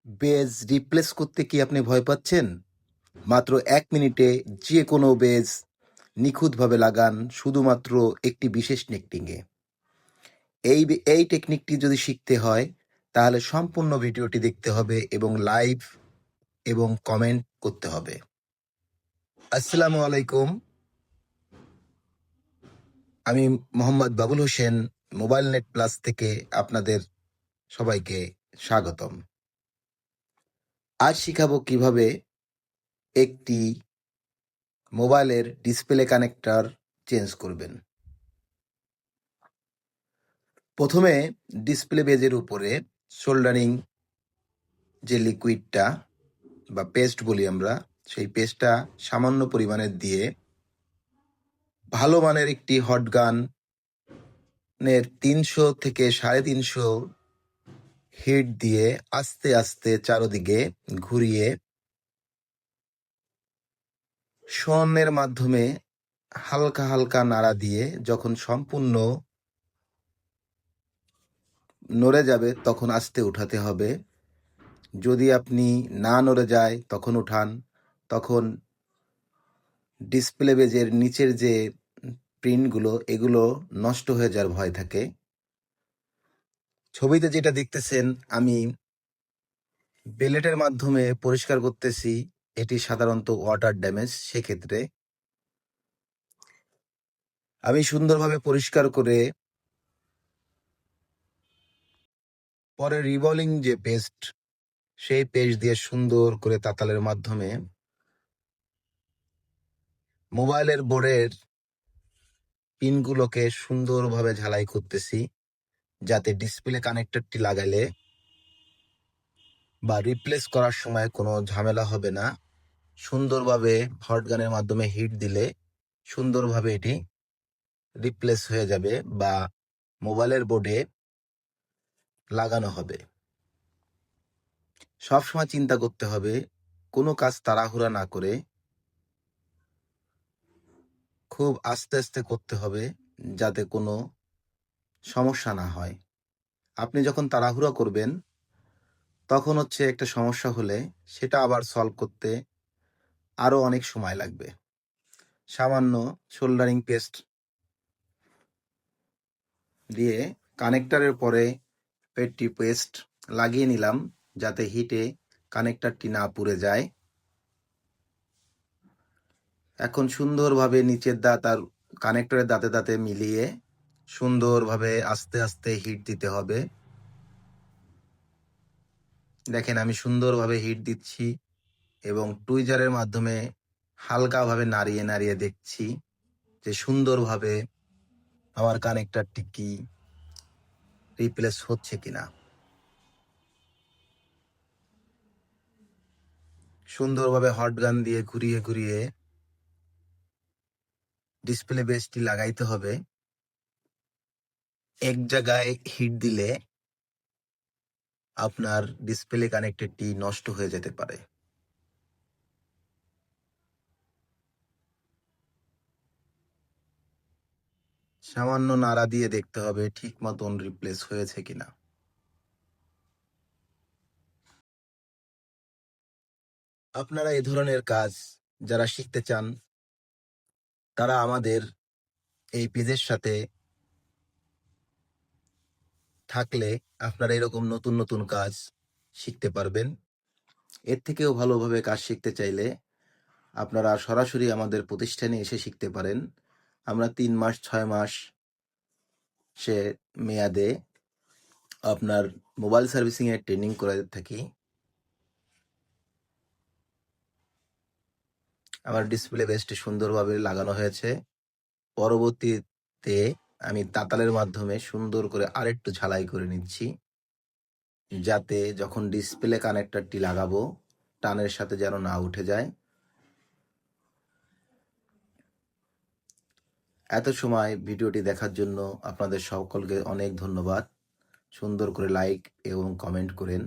Base replace করতে কি আপনি ভয় পাচ্ছেন? মাত্র ১ মিনিটে যে কোনো বেজ নিখুঁতভাবে লাগান শুধুমাত্র একটি বিশেষ টেকনিকে। এই টেকনিকটি যদি শিখতে হয় তাহলে সম্পূর্ণ ভিডিওটি দেখতে হবে এবং লাইভ এবং কমেন্ট করতে হবে। আসসালামু আলাইকুম, আমি Mohammad Babul Hossain mobile net plus থেকে আপনাদের সবাইকে স্বাগতম। আজ শিখাবো কিভাবে একটি মোবাইলের ডিসপ্লে কানেক্টর চেঞ্জ করবেন। প্রথমে ডিসপ্লে বেজের উপরে সোল্ডারিং যে লিকুইডটা বা পেস্ট বলি আমরা, সেই পেস্টটা সামান্য পরিমাণের দিয়ে ভালো মানের একটি হট গানের ৩০০ থেকে ৩৫০ হিট দিয়ে আস্তে আস্তে চারদিকে ঘুরিয়ে শনের মাধ্যমে হালকা হালকা নাড়া দিয়ে যখন সম্পূর্ণ নড়ে যাবে তখন আস্তে উঠাতে হবে। যদি আপনি না নড়ে যায় তখন উঠান, তখন ডিসপ্লে বেজের নিচের যে প্রিন্টগুলো এগুলো নষ্ট হয়ে যাওয়ার ভয় থাকে। ছবিতে যেটা দেখতেছেন আমি বেলেটের মাধ্যমে পরিষ্কার করতেছি, এটি সাধারণত ওয়াটার ড্যামেজ। সেক্ষেত্রে আমি সুন্দরভাবে পরিষ্কার করে পরে রিভলিং যে পেস্ট, সেই পেস্ট দিয়ে সুন্দর করে তাতালের মাধ্যমে মোবাইলের বোর্ডের পিনগুলোকে সুন্দরভাবে ঝালাই করতেছি, যাতে ডিসপ্লে কানেক্টরটি লাগালে বা রিপ্লেস করার সময় কোনো ঝামেলা হবে না। সুন্দরভাবে হট গানের মাধ্যমে হিট দিলে সুন্দরভাবে এটি রিপ্লেস হয়ে যাবে বা মোবাইলের বোর্ডে লাগানো হবে। সবসময় চিন্তা করতে হবে কোনো কাজ তাড়াহুড়া না করে খুব আস্তে আস্তে করতে হবে, যাতে কোনো সমস্যা না হয়। আপনি যখন তাড়াহুড়া করবেন তখন একটা সমস্যা হলে সেটা আবার সলভ করতে আরও অনেক সময় লাগবে। সামান্য সোল্ডারিং পেস্ট দিয়ে কানেক্টরের পরে পেটটি পেস্ট লাগিয়ে নিলাম, যাতে হিটে কানেক্টরটি না পুড়ে যায়। এখন সুন্দরভাবে নিচের দাঁত আর কানেক্টরের দাঁতে দাঁতে মিলিয়ে সুন্দরভাবে আস্তে আস্তে হিট দিতে হবে। দেখেন আমি সুন্দরভাবে হিট দিচ্ছি এবং টুইজারের মাধ্যমে হালকাভাবে নাড়িয়ে নাড়িয়ে দেখছি যে সুন্দরভাবে আমার কানেক্টরটি কি রিপ্লেস হচ্ছে কিনা। সুন্দরভাবে হট গান দিয়ে ঘুরিয়ে ঘুরিয়ে ডিসপ্লে বেসটি লাগাইতে হবে। এক জায়গায় হিট দিলে আপনার ডিসপ্লে কানেক্টরটি নষ্ট হয়ে যেতে পারে। সামান্য নাড়া দিয়ে দেখতে হবে ঠিক মতন রিপ্লেস হয়েছে কিনা। আপনারা এ ধরনের কাজ যারা শিখতে চান তারা আমাদের এই পেজের সাথে থাকলে আপনারা এরকম নতুন নতুন কাজ শিখতে পারবেন। এর থেকেও ভালোভাবে কাজ শিখতে চাইলে আপনারা সরাসরি আমাদের প্রতিষ্ঠানে এসে শিখতে পারেন। আমরা ৩ মাস ৬ মাস সে মেয়াদে আপনার মোবাইল সার্ভিসিং এর ট্রেনিং করে থাকি। আমার ডিসপ্লে বেসটি সুন্দরভাবে লাগানো হয়েছে। পরবর্তীতে আমি তাতালের মাধ্যমে সুন্দর করে আরেকটু ঝালাই করে নিচ্ছি, যাতে যখন ডিসপ্লে কানেক্টরটি লাগাবো টানের সাথে যেন না উঠে যায়। এত সময় ভিডিওটি দেখার জন্য আপনাদের সকলকে অনেক ধন্যবাদ। সুন্দর করে লাইক এবং কমেন্ট করেন।